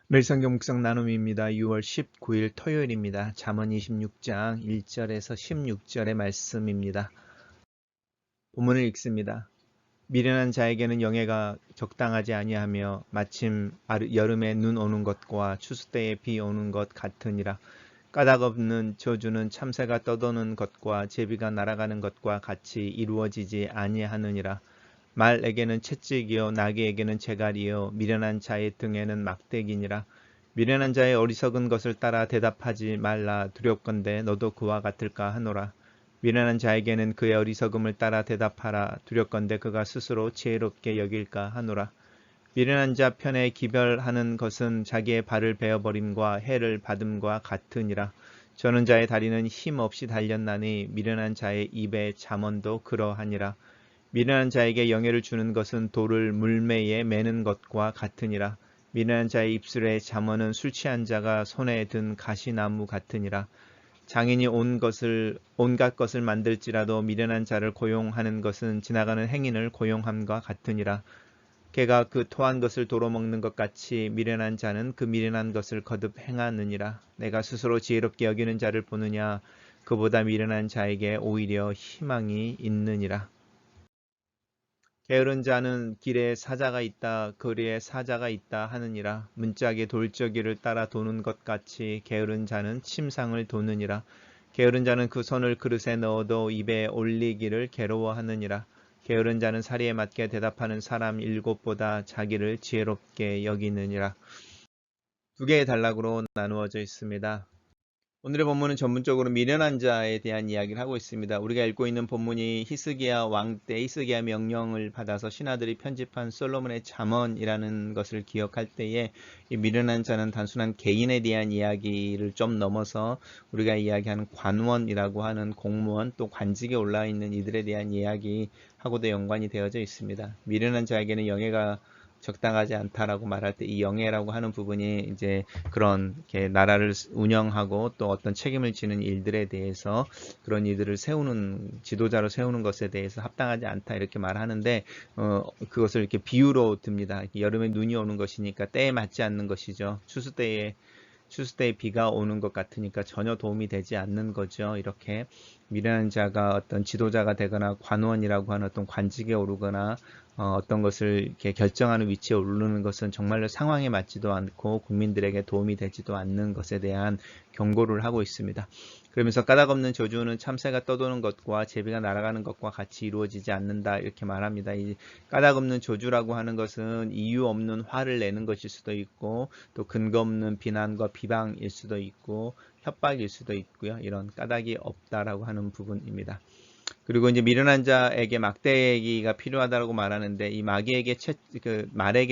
매일성경 묵상 나눔입니다. 6월 19일 토요일입니다. 잠언 26장 1절에서 16절의 말씀입니다. 본문을 읽습니다. 미련한 자에게는 영예가 적당하지 아니하며 마침 여름에 눈 오는 것과 추수 때에 비 오는 것 같으니라. 까닭 없는 저주는 참새가 떠도는 것과 제비가 날아가는 것과 같이 이루어지지 아니하느니라. 말에게는 채찍이요 나귀에게는 재갈이요 미련한 자의 등에는 막대기니라. 미련한 자의 어리석은 것을 따라 대답하지 말라. 두렵건대 너도 그와 같을까 하노라. 미련한 자에게는 그의 어리석음을 따라 대답하라. 두렵건대 그가 스스로 지혜롭게 여길까 하노라. 미련한 자 편에 기별하는 것은 자기의 발을 베어버림과 해를 받음과 같으니라. 저는 자의 다리는 힘 없이 달렸나니 미련한 자의 입에 잠언도 그러하니라. 미련한 자에게 영예를 주는 것은 돌을 물매에 매는 것과 같으니라. 미련한 자의 입술에 잠언은 술 취한 자가 손에 든 가시나무 같으니라. 장인이 온갖 것을 만들지라도 미련한 자를 고용하는 것은 지나가는 행인을 고용함과 같으니라. 개가 그 토한 것을 도로 먹는 것 같이 미련한 자는 그 미련한 것을 거듭 행하느니라. 내가 스스로 지혜롭게 여기는 자를 보느냐. 그보다 미련한 자에게 오히려 희망이 있느니라. 게으른 자는 길에 사자가 있다, 거리에 사자가 있다 하느니라. 문짝에 돌저기를 따라 도는 것 같이 게으른 자는 침상을 도느니라. 게으른 자는 그 손을 그릇에 넣어도 입에 올리기를 괴로워하느니라. 게으른 자는 사리에 맞게 대답하는 사람 일곱보다 자기를 지혜롭게 여기느니라. 두 개의 단락으로 나누어져 있습니다. 오늘의 본문은 전문적으로 미련한 자에 대한 이야기를 하고 있습니다. 우리가 읽고 있는 본문이 히스기야 왕 때 히스기야 명령을 받아서 신하들이 편집한 솔로몬의 잠언이라는 것을 기억할 때에 이 미련한 자는 단순한 개인에 대한 이야기를 좀 넘어서 우리가 이야기하는 관원이라고 하는 공무원 또 관직에 올라 있는 이들에 대한 이야기하고도 연관이 되어져 있습니다. 미련한 자에게는 영예가 적당하지 않다라고 말할 때 이 영예라고 하는 부분이 이제 그런 이렇게 나라를 운영하고 또 어떤 책임을 지는 일들에 대해서 그런 이들을 세우는 지도자로 세우는 것에 대해서 합당하지 않다 이렇게 말하는데 그것을 이렇게 비유로 듭니다. 여름에 눈이 오는 것이니까 때에 맞지 않는 것이죠. 추수 때에 비가 오는 것 같으니까 전혀 도움이 되지 않는 거죠. 이렇게 미련한 자가 어떤 지도자가 되거나 관원이라고 하는 어떤 관직에 오르거나 어떤 것을 이렇게 결정하는 위치에 오르는 것은 정말로 상황에 맞지도 않고 국민들에게 도움이 되지도 않는 것에 대한 경고를 하고 있습니다. 그러면서 까닭없는 저주는 참새가 떠도는 것과 제비가 날아가는 것과 같이 이루어지지 않는다 이렇게 말합니다. 이 까닭없는 저주라고 하는 것은 이유 없는 화를 내는 것일 수도 있고 또 근거 없는 비난과 비방일 수도 있고 협박일 수도 있고요. 이런 까닭이 없다라고 하는 부분입니다. 그리고 이제 미련한 자에게 막대기가 필요하다고 말하는데 이 말에게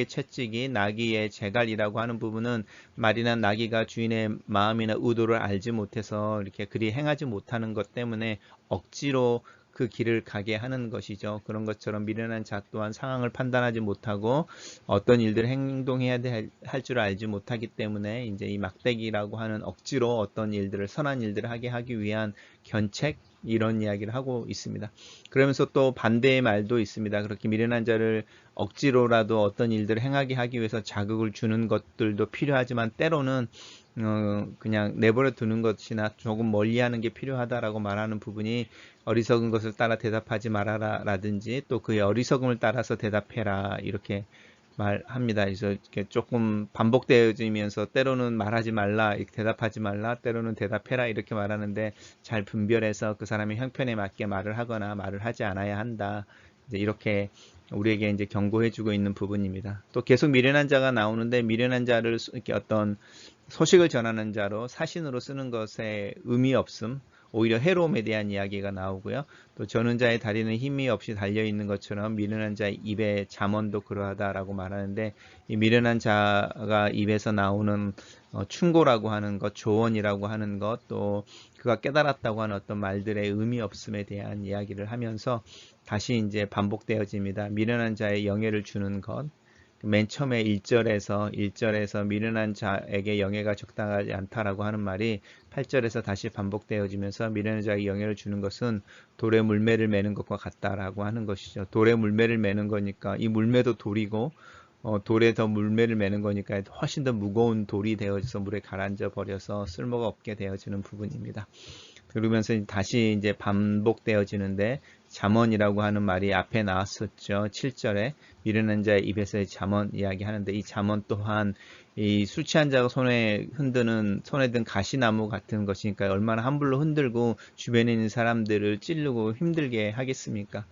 채찍이 나귀의 재갈이라고 하는 부분은 말이나 나귀가 주인의 마음이나 의도를 알지 못해서 이렇게 그리 행하지 못하는 것 때문에 억지로 그 길을 가게 하는 것이죠. 그런 것처럼 미련한 자 또한 상황을 판단하지 못하고 어떤 일들을 행동해야 할 줄 알지 못하기 때문에 이제 이 막대기라고 하는 억지로 어떤 일들을 선한 일들을 하게 하기 위한 견책 이런 이야기를 하고 있습니다. 그러면서 또 반대의 말도 있습니다. 그렇게 미련한 자를 억지로라도 어떤 일들을 행하게 하기 위해서 자극을 주는 것들도 필요하지만 때로는 그냥 내버려 두는 것이나 조금 멀리하는 게 필요하다라고 말하는 부분이 어리석은 것을 따라 대답하지 말아라 라든지 또 그의 어리석음을 따라서 대답해라 이렇게 말합니다. 그래서 이렇게 조금 반복되어지면서 때로는 말하지 말라, 대답하지 말라, 때로는 대답해라 이렇게 말하는데 잘 분별해서 그 사람의 형편에 맞게 말을 하거나 말을 하지 않아야 한다. 이제 이렇게 우리에게 이제 경고해주고 있는 부분입니다. 또 계속 미련한 자가 나오는데 미련한 자를 이렇게 어떤 소식을 전하는 자로 사신으로 쓰는 것에 의미 없음. 오히려 해로움에 대한 이야기가 나오고요. 또 저는 자의 다리는 힘이 없이 달려있는 것처럼 미련한 자의 입에 잠언도 그러하다라고 말하는데 이 미련한 자가 입에서 나오는 충고라고 하는 것, 조언이라고 하는 것, 또 그가 깨달았다고 하는 어떤 말들의 의미 없음에 대한 이야기를 하면서 다시 이제 반복되어집니다. 미련한 자의 영예를 주는 것, 맨 처음에 1절에서 미련한 자에게 영예가 적당하지 않다라고 하는 말이 8절에서 다시 반복되어지면서 미련한 자에게 영예를 주는 것은 돌에 물매를 매는 것과 같다라고 하는 것이죠. 돌에 물매를 매는 거니까 이 물매도 돌이고 돌에 더 물매를 매는 거니까 훨씬 더 무거운 돌이 되어져서 물에 가라앉아 버려서 쓸모가 없게 되어지는 부분입니다. 그러면서 다시 이제 반복되어지는데 잠언이라고 하는 말이 앞에 나왔었죠. 7절에 미련한 자의 입에서의 잠언 이야기하는데 이 잠언 또한 이 술 취한 자가 손에 든 가시나무 같은 것이니까 얼마나 함부로 흔들고 주변에 있는 사람들을 찌르고 힘들게 하겠습니까?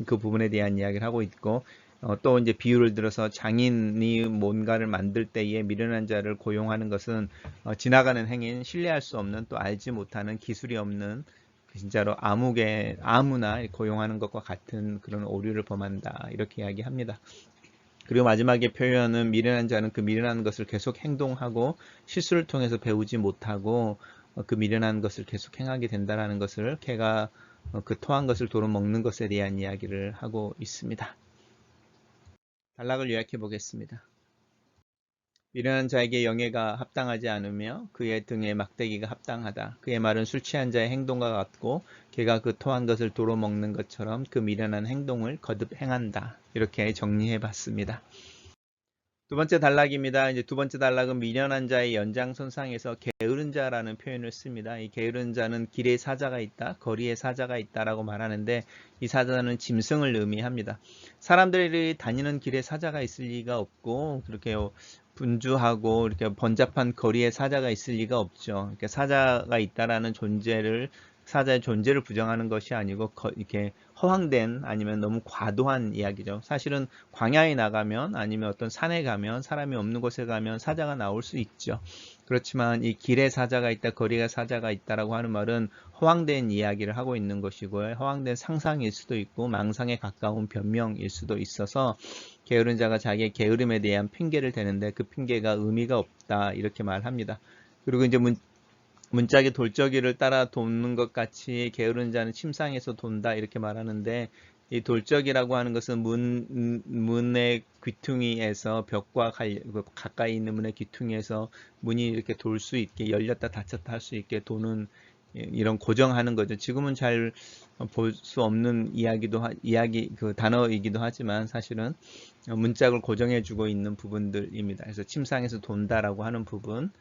그 부분에 대한 이야기를 하고 있고 또 이제 비유를 들어서 장인이 뭔가를 만들 때에 미련한 자를 고용하는 것은 지나가는 행인, 신뢰할 수 없는 또 알지 못하는 기술이 없는 진짜로 아무나 고용하는 것과 같은 그런 오류를 범한다 이렇게 이야기합니다. 그리고 마지막에 표현은 미련한 자는 그 미련한 것을 계속 행동하고 실수를 통해서 배우지 못하고 그 미련한 것을 계속 행하게 된다는 것을 개가 그 토한 것을 도로 먹는 것에 대한 이야기를 하고 있습니다. 단락을 요약해 보겠습니다. 미련한 자에게 영예가 합당하지 않으며 그의 등에 막대기가 합당하다. 그의 말은 술 취한 자의 행동과 같고 걔가 그 토한 것을 도로 먹는 것처럼 그 미련한 행동을 거듭 행한다. 이렇게 정리해 봤습니다. 두 번째 단락입니다. 이제 두 번째 단락은 미련한 자의 연장선상에서 게으른 자라는 표현을 씁니다. 이 게으른 자는 길에 사자가 있다, 거리에 사자가 있다라고 말하는데 이 사자는 짐승을 의미합니다. 사람들이 다니는 길에 사자가 있을 리가 없고 그렇게 분주하고 이렇게 번잡한 거리에 사자가 있을 리가 없죠. 이렇게 사자가 있다라는 사자의 존재를 부정하는 것이 아니고 이렇게 허황된 아니면 너무 과도한 이야기죠. 사실은 광야에 나가면 아니면 어떤 산에 가면 사람이 없는 곳에 가면 사자가 나올 수 있죠. 그렇지만 이 길에 사자가 있다, 거리에 사자가 있다라고 하는 말은 허황된 이야기를 하고 있는 것이고요. 허황된 상상일 수도 있고 망상에 가까운 변명일 수도 있어서 게으른 자가 자기의 게으름에 대한 핑계를 대는데 그 핑계가 의미가 없다 이렇게 말합니다. 그리고 이제 문짝이 돌적이를 따라 돕는 것 같이 게으른 자는 침상에서 돈다 이렇게 말하는데 이 돌적이라고 하는 것은 문의 귀퉁이에서 벽과 가까이 있는 문의 귀퉁이에서 문이 이렇게 돌 수 있게 열렸다 닫혔다 할 수 있게 도는 이런 고정하는 거죠. 지금은 잘 볼 수 없는 그 단어이기도 하지만 사실은 문짝을 고정해 주고 있는 부분들입니다. 그래서 침상에서 돈다라고 하는 부분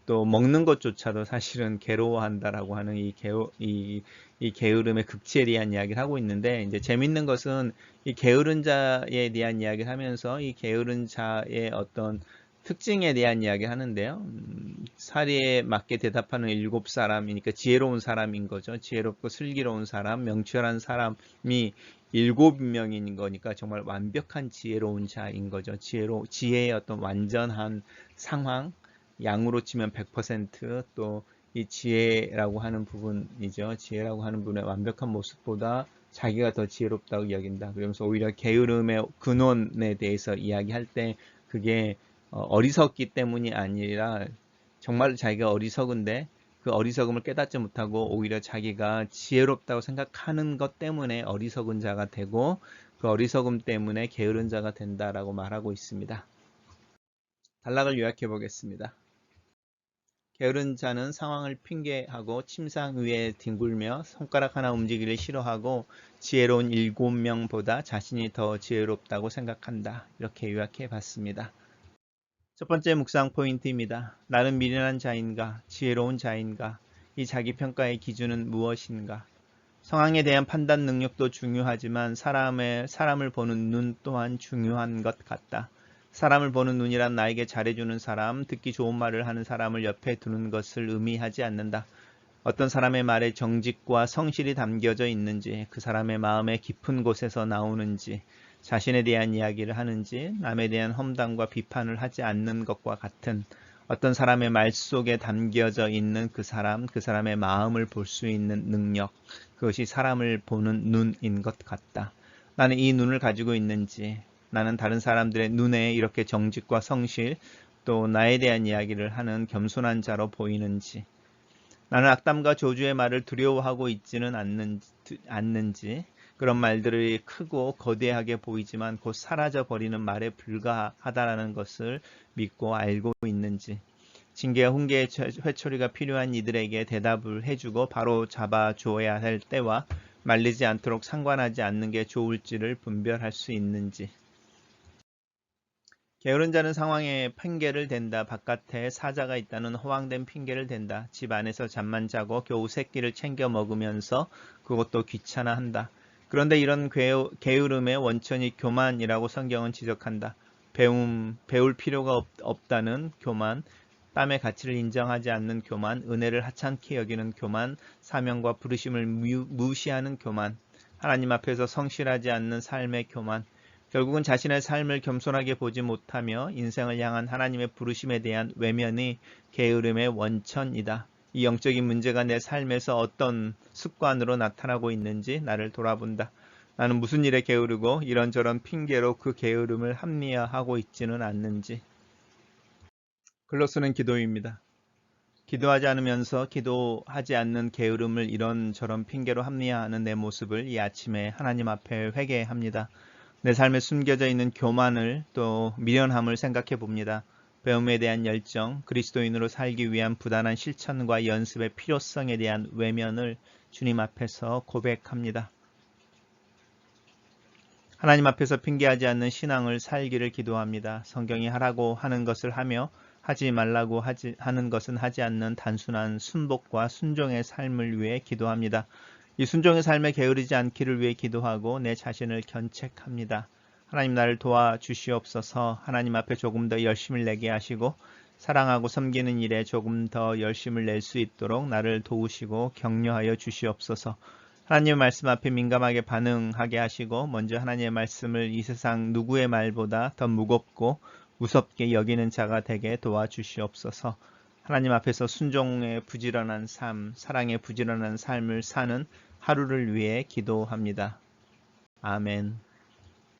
또 먹는 것조차도 사실은 괴로워한다라고 하는 이 게으름의 극치에 대한 이야기를 하고 있는데 이제 재밌는 것은 이 게으른 자에 대한 이야기를 하면서 이 게으른 자의 어떤 특징에 대한 이야기를 하는데요. 사리에 맞게 대답하는 7사람이니까 지혜로운 사람인 거죠. 지혜롭고 슬기로운 사람, 명철한 사람이 7명인 거니까 정말 완벽한 지혜로운 자인 거죠. 지혜의 어떤 완전한 상황, 양으로 치면 100%또 이 지혜라고 하는 부분이죠. 지혜라고 하는 분의 완벽한 모습보다 자기가 더 지혜롭다고 여긴다. 그러면서 오히려 게으름의 근원에 대해서 이야기할 때 그게 어리석기 때문이 아니라 정말 자기가 어리석은데 그 어리석음을 깨닫지 못하고 오히려 자기가 지혜롭다고 생각하는 것 때문에 어리석은 자가 되고 그 어리석음 때문에 게으른 자가 된다라고 말하고 있습니다. 단락을 요약해 보겠습니다. 게으른 자는 상황을 핑계하고 침상 위에 뒹굴며 손가락 하나 움직이기를 싫어하고 지혜로운 7명보다 자신이 더 지혜롭다고 생각한다. 이렇게 요약해 봤습니다. 첫 번째 묵상 포인트입니다. 나는 미련한 자인가? 지혜로운 자인가? 이 자기평가의 기준은 무엇인가? 상황에 대한 판단 능력도 중요하지만 사람을 보는 눈 또한 중요한 것 같다. 사람을 보는 눈이란 나에게 잘해주는 사람, 듣기 좋은 말을 하는 사람을 옆에 두는 것을 의미하지 않는다. 어떤 사람의 말에 정직과 성실이 담겨져 있는지, 그 사람의 마음의 깊은 곳에서 나오는지, 자신에 대한 이야기를 하는지, 남에 대한 험담과 비판을 하지 않는 것과 같은 어떤 사람의 말 속에 담겨져 있는 그 사람의 마음을 볼 수 있는 능력, 그것이 사람을 보는 눈인 것 같다. 나는 이 눈을 가지고 있는지, 나는 다른 사람들의 눈에 이렇게 정직과 성실, 또 나에 대한 이야기를 하는 겸손한 자로 보이는지, 나는 악담과 저주의 말을 두려워하고 있지는 않는지, 그런 말들이 크고 거대하게 보이지만 곧 사라져 버리는 말에 불과하다라는 것을 믿고 알고 있는지, 징계와 훈계의 회초리가 필요한 이들에게 대답을 해주고 바로 잡아줘야 할 때와 말리지 않도록 상관하지 않는 게 좋을지를 분별할 수 있는지, 게으른 자는 상황에 핑계를 댄다. 바깥에 사자가 있다는 허황된 핑계를 댄다. 집 안에서 잠만 자고 겨우 새끼를 챙겨 먹으면서 그것도 귀찮아한다. 그런데 이런 게으름의 원천이 교만이라고 성경은 지적한다. 배울 필요가 없다는 교만, 땀의 가치를 인정하지 않는 교만, 은혜를 하찮게 여기는 교만, 사명과 부르심을 무시하는 교만, 하나님 앞에서 성실하지 않는 삶의 교만, 결국은 자신의 삶을 겸손하게 보지 못하며 인생을 향한 하나님의 부르심에 대한 외면이 게으름의 원천이다. 이 영적인 문제가 내 삶에서 어떤 습관으로 나타나고 있는지 나를 돌아본다. 나는 무슨 일에 게으르고 이런저런 핑계로 그 게으름을 합리화하고 있지는 않는지. 글로 쓰는 기도입니다. 기도하지 않으면서 기도하지 않는 게으름을 이런저런 핑계로 합리화하는 내 모습을 이 아침에 하나님 앞에 회개합니다. 내 삶에 숨겨져 있는 교만을 또 미련함을 생각해 봅니다. 배움에 대한 열정, 그리스도인으로 살기 위한 부단한 실천과 연습의 필요성에 대한 외면을 주님 앞에서 고백합니다. 하나님 앞에서 핑계하지 않는 신앙을 살기를 기도합니다. 성경이 하라고 하는 것을 하며 하지 말라고 하는 것은 하지 않는 단순한 순복과 순종의 삶을 위해 기도합니다. 이 순종의 삶에 게으르지 않기를 위해 기도하고 내 자신을 견책합니다. 하나님 나를 도와주시옵소서. 하나님 앞에 조금 더 열심을 내게 하시고 사랑하고 섬기는 일에 조금 더 열심을 낼 수 있도록 나를 도우시고 격려하여 주시옵소서. 하나님의 말씀 앞에 민감하게 반응하게 하시고 먼저 하나님의 말씀을 이 세상 누구의 말보다 더 무겁고 무섭게 여기는 자가 되게 도와주시옵소서. 하나님 앞에서 순종의 부지런한 삶, 사랑의 부지런한 삶을 사는 하루를 위해 기도합니다. 아멘.